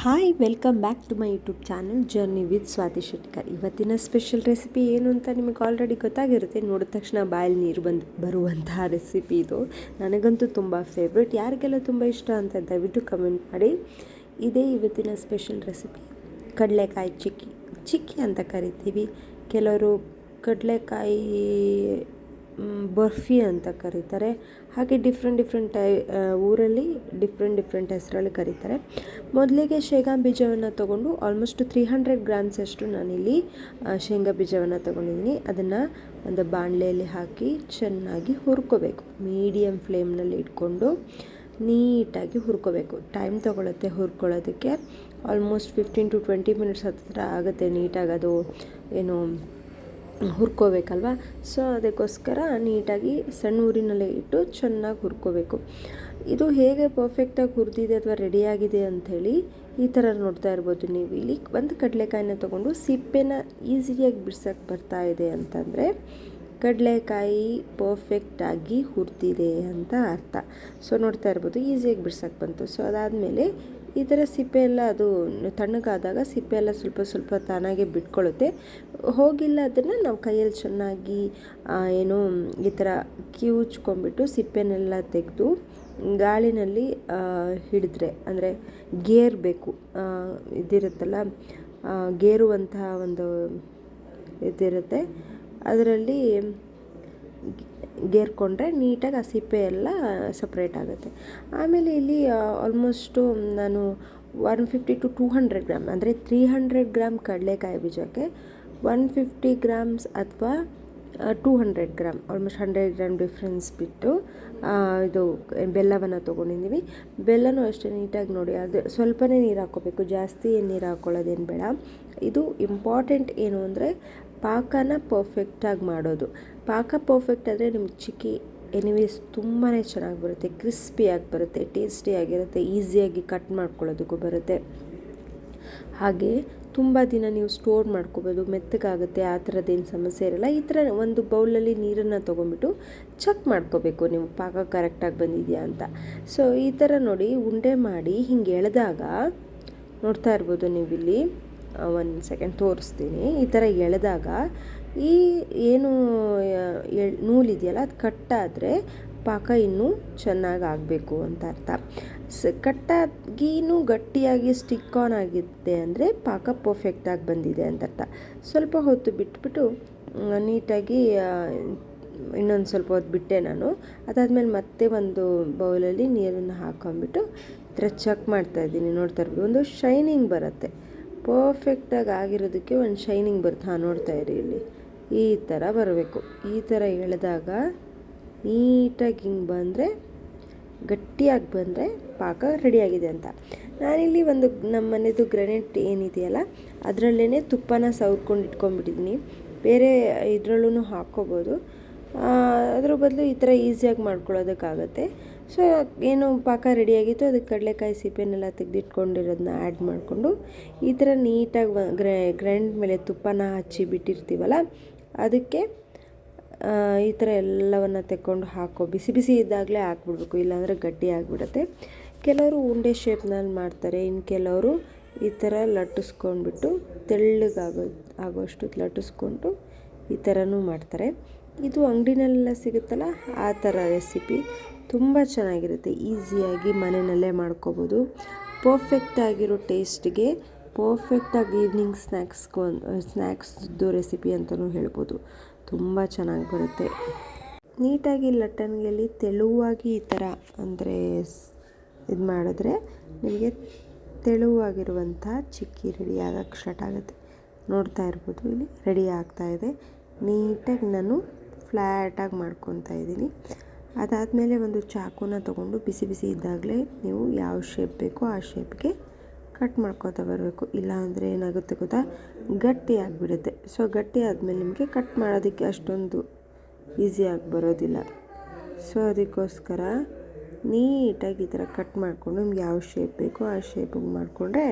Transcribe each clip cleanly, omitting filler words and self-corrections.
Hi welcome back to my YouTube channel journey with Swati Shetkar. ಇವತ್ತಿನ special recipe ಏನು ಅಂತ ನಿಮಗೆ ಆಲ್ರೆಡಿ ಗೊತ್ತಾಗಿರುತ್ತೆ. ನೋಡಿದ ತಕ್ಷಣ ಬಾಯಲ್ಲಿ ನೀರು ಬರುವಂತಹ ರೆಸಿಪಿ ಇದು. ನನಗಂತೂ ತುಂಬ ಫೇವ್ರೆಟ್. ಯಾರಿಗೆಲ್ಲ ತುಂಬ ಇಷ್ಟ ಅಂತ ದಯವಿಟ್ಟು ಕಮೆಂಟ್ ಮಾಡಿ. ಇದೇ ಇವತ್ತಿನ ಸ್ಪೆಷಲ್ ರೆಸಿಪಿ. ಕಡಲೆಕಾಯಿ ಚಿಕ್ಕಿ ಅಂತ ಕರಿತೀವಿ. ಕೆಲವರು ಕಡಲೆಕಾಯಿ ಬರ್ಫಿ ಅಂತ ಕರೀತಾರೆ. ಹಾಗೆ ಡಿಫ್ರೆಂಟ್ ಊರಲ್ಲಿ ಡಿಫ್ರೆಂಟ್ ಹೆಸರಲ್ಲಿ ಕರೀತಾರೆ. ಮೊದಲಿಗೆ ಶೇಂಗಾ ಬೀಜವನ್ನು ತೊಗೊಂಡು ಆಲ್ಮೋಸ್ಟ್ 300 ಗ್ರಾಮ್ಸಷ್ಟು ನಾನಿಲ್ಲಿ ಶೇಂಗಾ ಬೀಜವನ್ನು ತೊಗೊಂಡಿದ್ದೀನಿ. ಅದನ್ನು ಒಂದು ಬಾಣಲೆಯಲ್ಲಿ ಹಾಕಿ ಚೆನ್ನಾಗಿ ಹುರ್ಕೋಬೇಕು. ಮೀಡಿಯಮ್ ಫ್ಲೇಮ್ನಲ್ಲಿ ಇಟ್ಕೊಂಡು ನೀಟಾಗಿ ಹುರ್ಕೋಬೇಕು. ಟೈಮ್ ತೊಗೊಳುತ್ತೆ ಹುರ್ಕೊಳ್ಳೋದಕ್ಕೆ. ಆಲ್ಮೋಸ್ಟ್ 15 to 20 ಮಿನಿಟ್ಸ್ ಹತ್ತಿರ ಆಗುತ್ತೆ ನೀಟಾಗಿ ಅದು ಏನು ಹುರ್ಕೋಬೇಕಲ್ವ. ಸೊ ಅದಕ್ಕೋಸ್ಕರ ನೀಟಾಗಿ ಸಣ್ಣ ಊರಿನಲ್ಲೇ ಇಟ್ಟು ಚೆನ್ನಾಗಿ ಹುರ್ಕೋಬೇಕು. ಇದು ಹೇಗೆ ಪರ್ಫೆಕ್ಟಾಗಿ ಹುರಿದಿದೆ ಅಥವಾ ರೆಡಿಯಾಗಿದೆ ಅಂಥೇಳಿ ಈ ಥರ ನೋಡ್ತಾ ಇರ್ಬೋದು ನೀವು. ಇಲ್ಲಿ ಒಂದು ಕಡಲೆಕಾಯಿನ ತೊಗೊಂಡು ಸಿಪ್ಪೆನ ಈಸಿಯಾಗಿ ಬಿಡ್ಸೋಕ್ಕೆ ಬರ್ತಾ ಇದೆ ಅಂತಂದರೆ ಕಡಲೆಕಾಯಿ ಪರ್ಫೆಕ್ಟಾಗಿ ಹುರಿದಿದೆ ಅಂತ ಅರ್ಥ. ಸೊ ನೋಡ್ತಾ ಇರ್ಬೋದು ಈಸಿಯಾಗಿ ಬಿಡ್ಸೋಕ್ಕೆ ಬಂತು. ಸೊ ಅದಾದಮೇಲೆ ಈ ಥರ ಸಿಪ್ಪೆ ಎಲ್ಲ ಅದು ತಣ್ಣಗಾದಾಗ ಸಿಪ್ಪೆ ಎಲ್ಲ ಸ್ವಲ್ಪ ತಾನಾಗೆ ಬಿಟ್ಕೊಳ್ಳುತ್ತೆ. ಹೋಗಿಲ್ಲ ಅದನ್ನು ನಾವು ಕೈಯಲ್ಲಿ ಚೆನ್ನಾಗಿ ಏನು ಈ ಥರ ಕಿವುಚ್ಕೊಂಡ್ಬಿಟ್ಟು ಸಿಪ್ಪೆನೆಲ್ಲ ತೆಗೆದು ಗಾಳಿನಲ್ಲಿ ಹಿಡಿದ್ರೆ, ಅಂದರೆ ಗೇರಬೇಕು. ಇದಿರುತ್ತಲ್ಲ, ಗೇರುವಂತಹ ಒಂದು ಇದಿರುತ್ತೆ, ಅದರಲ್ಲಿ ಗೇರ್ಕೊಂಡ್ರೆ ನೀಟಾಗಿ ಆ ಸಿಪ್ಪೆ ಎಲ್ಲ ಸಪ್ರೇಟ್ ಆಗುತ್ತೆ. ಆಮೇಲೆ ಇಲ್ಲಿ ಆಲ್ಮೋಸ್ಟು ನಾನು 150 to 200 ಗ್ರಾಮ್, ಅಂದರೆ 300 ಗ್ರಾಮ್ ಕಡಲೆಕಾಯಿ ಬೀಜಕ್ಕೆ 150 ಗ್ರಾಮ್ಸ್ ಅಥವಾ 200 ಗ್ರಾಮ್, ಆಲ್ಮೋಸ್ಟ್ 100 ಗ್ರಾಮ್ ಡಿಫ್ರೆನ್ಸ್ ಬಿಟ್ಟು ಇದು ಬೆಲ್ಲವನ್ನು ತೊಗೊಂಡಿದ್ದೀವಿ. ಬೆಲ್ಲನೂ ಅಷ್ಟೇ ನೀಟಾಗಿ ನೋಡಿ, ಅದು ಸ್ವಲ್ಪನೇ ನೀರು ಹಾಕ್ಕೋಬೇಕು, ಜಾಸ್ತಿ ಏನು ನೀರು ಹಾಕ್ಕೊಳ್ಳೋದೇನು ಬೇಡ. ಇದು ಇಂಪಾರ್ಟೆಂಟ್ ಏನು ಅಂದರೆ ಪಾಕನ ಪರ್ಫೆಕ್ಟಾಗಿ ಮಾಡೋದು. ಪಾಕ ಪರ್ಫೆಕ್ಟ್ ಆದರೆ ನಿಮ್ಗೆ ಚಿಕ್ಕಿ ಎನಿವೇಸ್ ತುಂಬಾ ಚೆನ್ನಾಗಿ ಬರುತ್ತೆ, ಕ್ರಿಸ್ಪಿಯಾಗಿ ಬರುತ್ತೆ, ಟೇಸ್ಟಿಯಾಗಿರುತ್ತೆ, ಈಸಿಯಾಗಿ ಕಟ್ ಮಾಡ್ಕೊಳ್ಳೋದಕ್ಕೂ ಬರುತ್ತೆ. ಹಾಗೆ ತುಂಬ ದಿನ ನೀವು ಸ್ಟೋರ್ ಮಾಡ್ಕೋಬೋದು, ಮೆತ್ತಗಾಗುತ್ತೆ, ಆ ಥರದ್ದೇನು ಸಮಸ್ಯೆ ಇರಲ್ಲ. ಈ ಥರ ಒಂದು ಬೌಲಲ್ಲಿ ನೀರನ್ನು ತೊಗೊಂಡ್ಬಿಟ್ಟು ಚೆಕ್ ಮಾಡ್ಕೋಬೇಕು ನೀವು ಪಾಕ ಕರೆಕ್ಟಾಗಿ ಬಂದಿದೆಯಾ ಅಂತ. ಸೊ ಈ ಥರ ನೋಡಿ ಉಂಡೆ ಮಾಡಿ ಹಿಂಗೆ ಎಳೆದಾಗ ನೋಡ್ತಾ ಇರ್ಬೋದು ನೀವಿಲ್ಲಿ, ಒಂದು ಸೆಕೆಂಡ್ ತೋರಿಸ್ತೀನಿ. ಈ ಥರ ಎಳೆದಾಗ ಈ ಏನು ನೂಲಿದೆಯಲ್ಲ ಅದು ಕಟ್ಟಾದರೆ ಪಾಕ ಇನ್ನೂ ಚೆನ್ನಾಗಿ ಆಗಬೇಕು ಅಂತ ಅರ್ಥ. ಕಟ್ಟಾಗಿನೂ ಗಟ್ಟಿಯಾಗಿ ಸ್ಟಿಕ್ ಆನ್ ಆಗಿದೆ ಅಂದರೆ ಪಾಕ ಪರ್ಫೆಕ್ಟಾಗಿ ಬಂದಿದೆ ಅಂತ ಅರ್ಥ. ಸ್ವಲ್ಪ ಹೊತ್ತು ಬಿಟ್ಬಿಟ್ಟು ನೀಟಾಗಿ ಇನ್ನೊಂದು ಸ್ವಲ್ಪ ಹೊತ್ತು ಬಿಟ್ಟೆ ನಾನು. ಅದಾದಮೇಲೆ ಮತ್ತೆ ಒಂದು ಬೌಲಲ್ಲಿ ನೀರನ್ನು ಹಾಕೊಂಡ್ಬಿಟ್ಟು ಈ ಥರ ಚೆಕ್ ಮಾಡ್ತಾಯಿದ್ದೀನಿ. ನೋಡ್ತಾ ಇರ್ಬೋದು ಒಂದು ಶೈನಿಂಗ್ ಬರುತ್ತೆ, ಪರ್ಫೆಕ್ಟಾಗಿ ಆಗಿರೋದಕ್ಕೆ ಒಂದು ಶೈನಿಂಗ್ ಬರುತ್ತೆ. ನೋಡ್ತಾ ಇರಿ ಇಲ್ಲಿ ಈ ಥರ ಬರಬೇಕು. ಈ ಥರ ಎಳೆದಾಗ ನೀಟಾಗಿ ಹಿಂಗೆ ಬಂದರೆ, ಗಟ್ಟಿಯಾಗಿ ಬಂದರೆ ಪಾಕ ರೆಡಿಯಾಗಿದೆ ಅಂತ. ನಾನಿಲ್ಲಿ ಒಂದು ನಮ್ಮ ಮನೆಯದು ಗ್ರಾನೈಟ್ ಏನಿದೆಯಲ್ಲ ಅದರಲ್ಲೇ ತುಪ್ಪನ ಸವರ್ಕೊಂಡು ಇಟ್ಕೊಂಡ್ಬಿಟ್ಟಿದ್ದೀನಿ. ಬೇರೆ ಇದರಲ್ಲೂ ಹಾಕ್ಕೋಬೋದು, ಅದ್ರ ಬದಲು ಈ ಥರ ಈಸಿಯಾಗಿ ಮಾಡ್ಕೊಳ್ಳೋದಕ್ಕಾಗತ್ತೆ. ಸೊ ಏನು ಪಾಕ ರೆಡಿಯಾಗಿತ್ತು, ಅದಕ್ಕೆ ಕಡಲೆಕಾಯಿ ಸಿಪ್ಪೆನೆಲ್ಲ ತೆಗೆದಿಟ್ಕೊಂಡಿರೋದನ್ನ ಆ್ಯಡ್ ಮಾಡಿಕೊಂಡು ಈ ಥರ ನೀಟಾಗಿ ಗ್ರೈಂಡ್ ಮೇಲೆ ತುಪ್ಪನ ಹಚ್ಚಿ ಬಿಟ್ಟಿರ್ತೀವಲ್ಲ ಅದಕ್ಕೆ ಈ ಥರ ಎಲ್ಲವನ್ನು ತೆಕ್ಕೊಂಡು ಬಿಸಿ ಬಿಸಿ ಇದ್ದಾಗಲೇ ಹಾಕ್ಬಿಡ್ಬೇಕು, ಇಲ್ಲಾಂದರೆ ಗಟ್ಟಿ ಆಗಿಬಿಡುತ್ತೆ. ಕೆಲವರು ಉಂಡೆ ಶೇಪ್ನಲ್ಲಿ ಮಾಡ್ತಾರೆ, ಇನ್ನು ಕೆಲವರು ಈ ಥರ ಲಟ್ಟಿಸ್ಕೊಂಡ್ಬಿಟ್ಟು ಆಗೋಷ್ಟು ಲಟ್ಟಿಸ್ಕೊಂಡು ಈ ಥರನೂ ಮಾಡ್ತಾರೆ. ಇದು ಅಂಗಡಿನಲ್ಲೆಲ್ಲ ಸಿಗುತ್ತಲ್ಲ ಆ ಥರ ರೆಸಿಪಿ ತುಂಬ ಚೆನ್ನಾಗಿರುತ್ತೆ. ಈಸಿಯಾಗಿ ಮನೆಯಲ್ಲೇ ಮಾಡ್ಕೋಬೋದು. ಪರ್ಫೆಕ್ಟಾಗಿರೋ ಟೇಸ್ಟ್ಗೆ ಪರ್ಫೆಕ್ಟಾಗಿ ಈವ್ನಿಂಗ್ ಸ್ನ್ಯಾಕ್ಸ್ದು ರೆಸಿಪಿ ಅಂತಲೂ ಹೇಳ್ಬೋದು. ತುಂಬ ಚೆನ್ನಾಗಿ ಬರುತ್ತೆ. ನೀಟಾಗಿ ಲಟ್ಟಣಿಗೆಯಲ್ಲಿ ತೆಳುವಾಗಿ ಈ ಥರ ಅಂದರೆ ಇದು ಮಾಡಿದ್ರೆ ನಿಮಗೆ ತೆಳುವಾಗಿರುವಂಥ ಚಿಕ್ಕಿ ರೆಡಿ ಆಗೋಕ್ಕೆ ಸ್ಟಾರ್ಟ್ ಆಗುತ್ತೆ. ನೋಡ್ತಾ ಇರ್ಬೋದು ಇಲ್ಲಿ ರೆಡಿ ಆಗ್ತಾಯಿದೆ. ನೀಟಾಗಿ ನಾನು ಫ್ಲ್ಯಾಟಾಗಿ ಮಾಡ್ಕೊತಾ ಇದ್ದೀನಿ. ಅದಾದಮೇಲೆ ಒಂದು ಚಾಕುನ ತೊಗೊಂಡು ಬಿಸಿ ಬಿಸಿ ಇದ್ದಾಗಲೇ ನೀವು ಯಾವ ಶೇಪ್ ಬೇಕೋ ಆ ಶೇಪ್ಗೆ ಕಟ್ ಮಾಡ್ಕೊತಾ ಬರಬೇಕು. ಇಲ್ಲಾಂದರೆ ಏನಾಗುತ್ತೆ ಗೊತ್ತಾ, ಗಟ್ಟಿ ಆಗಿಬಿಡುತ್ತೆ. ಸೊ ಗಟ್ಟಿ ಆದಮೇಲೆ ನಿಮಗೆ ಕಟ್ ಮಾಡೋದಕ್ಕೆ ಅಷ್ಟೊಂದು ಈಸಿಯಾಗಿ ಬರೋದಿಲ್ಲ. ಸೊ ಅದಕ್ಕೋಸ್ಕರ ನೀಟಾಗಿ ಈ ಥರ ಕಟ್ ಮಾಡಿಕೊಂಡು ನಿಮ್ಗೆ ಯಾವ ಶೇಪ್ ಬೇಕೋ ಆ ಶೇಪಿಗೆ ಮಾಡಿಕೊಂಡ್ರೆ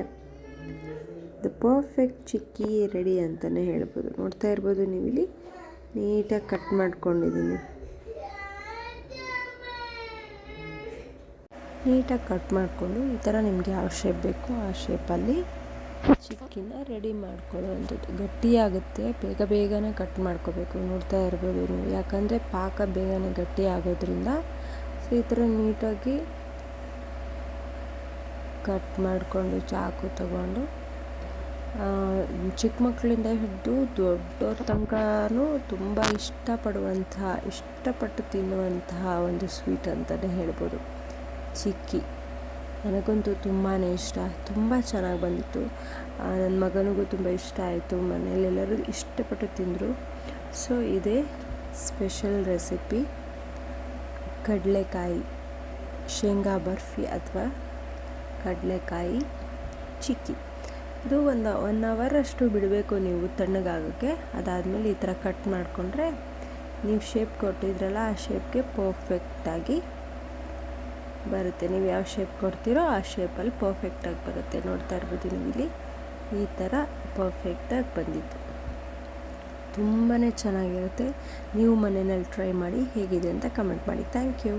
ದ ಪರ್ಫೆಕ್ಟ್ ಚಿಕ್ಕಿ ರೆಡಿ ಅಂತಲೇ ಹೇಳ್ಬೋದು. ನೋಡ್ತಾ ಇರ್ಬೋದು ನೀವಿಲ್ಲಿ ನೀಟಾಗಿ ಕಟ್ ಮಾಡ್ಕೊಂಡಿದ್ದೀನಿ. ನೀಟಾಗಿ ಕಟ್ ಮಾಡಿಕೊಂಡು ಈ ಥರ ನಿಮಗೆ ಯಾವ ಶೇಪ್ ಬೇಕೋ ಆ ಶೇಪಲ್ಲಿ ಚಿಕ್ಕಿನ ರೆಡಿ ಮಾಡ್ಕೊಳ್ಳೋವಂಥದ್ದು. ಗಟ್ಟಿಯಾಗುತ್ತೆ, ಬೇಗ ಬೇಗನೆ ಕಟ್ ಮಾಡ್ಕೋಬೇಕು. ನೋಡ್ತಾ ಇರ್ಬೋದು ನೀವು, ಯಾಕಂದರೆ ಪಾಕ ಬೇಗನೆ ಗಟ್ಟಿ ಆಗೋದ್ರಿಂದ. ಸೊ ಈ ಥರ ನೀಟಾಗಿ ಕಟ್ ಮಾಡಿಕೊಂಡು ಚಾಕು ತಗೊಂಡು ಚಿಕ್ಕ ಮಕ್ಕಳಿಂದ ಹಿಡಿದು ದೊಡ್ಡವ್ರ ತನಕನೂ ತುಂಬ ಇಷ್ಟಪಟ್ಟು ತಿನ್ನುವಂತಹ ಒಂದು ಸ್ವೀಟ್ ಅಂತಲೇ ಹೇಳ್ಬೋದು ಚಿಕ್ಕಿ. ನನಗಂತೂ ತುಂಬಾ ಇಷ್ಟ, ತುಂಬ ಚೆನ್ನಾಗಿ ಬಂದಿತ್ತು. ನನ್ನ ಮಗನಿಗೂ ತುಂಬ ಇಷ್ಟ ಆಯಿತು, ಮನೆಯಲ್ಲೆಲ್ಲರೂ ಇಷ್ಟಪಟ್ಟು ತಿಂದರು. ಸೊ ಇದೇ ಸ್ಪೆಷಲ್ ರೆಸಿಪಿ ಕಡಲೆಕಾಯಿ ಶೇಂಗಾ ಬರ್ಫಿ ಅಥವಾ ಕಡಲೆಕಾಯಿ ಚಿಕ್ಕಿ. ಇದು 1 ಅವರ್ ಅಷ್ಟು ಬಿಡಬೇಕು ನೀವು ತಣ್ಣಗಾಗೋಕ್ಕೆ. ಅದಾದಮೇಲೆ ಈ ಥರ ಕಟ್ ಮಾಡಿಕೊಂಡ್ರೆ ನೀವು ಶೇಪ್ ಕೊಟ್ಟಿದ್ರಲ್ಲ ಆ ಶೇಪ್ಗೆ ಪರ್ಫೆಕ್ಟಾಗಿ ಬರುತ್ತೆ. ನೀವು ಯಾವ ಶೇಪ್ ಕೊಡ್ತೀರೋ ಆ ಶೇಪಲ್ಲಿ ಪರ್ಫೆಕ್ಟಾಗಿ ಬರುತ್ತೆ. ನೋಡ್ತಾ ಇರ್ಬೋದು ನೀವು ಇಲ್ಲಿ ಈ ಥರ ಪರ್ಫೆಕ್ಟಾಗಿ ಬಂದಿತ್ತು. ತುಂಬಾ ಚೆನ್ನಾಗಿರುತ್ತೆ. ನೀವು ಮನೆಯಲ್ಲಿ ಟ್ರೈ ಮಾಡಿ, ಹೇಗಿದೆ ಅಂತ ಕಮೆಂಟ್ ಮಾಡಿ. Thank you.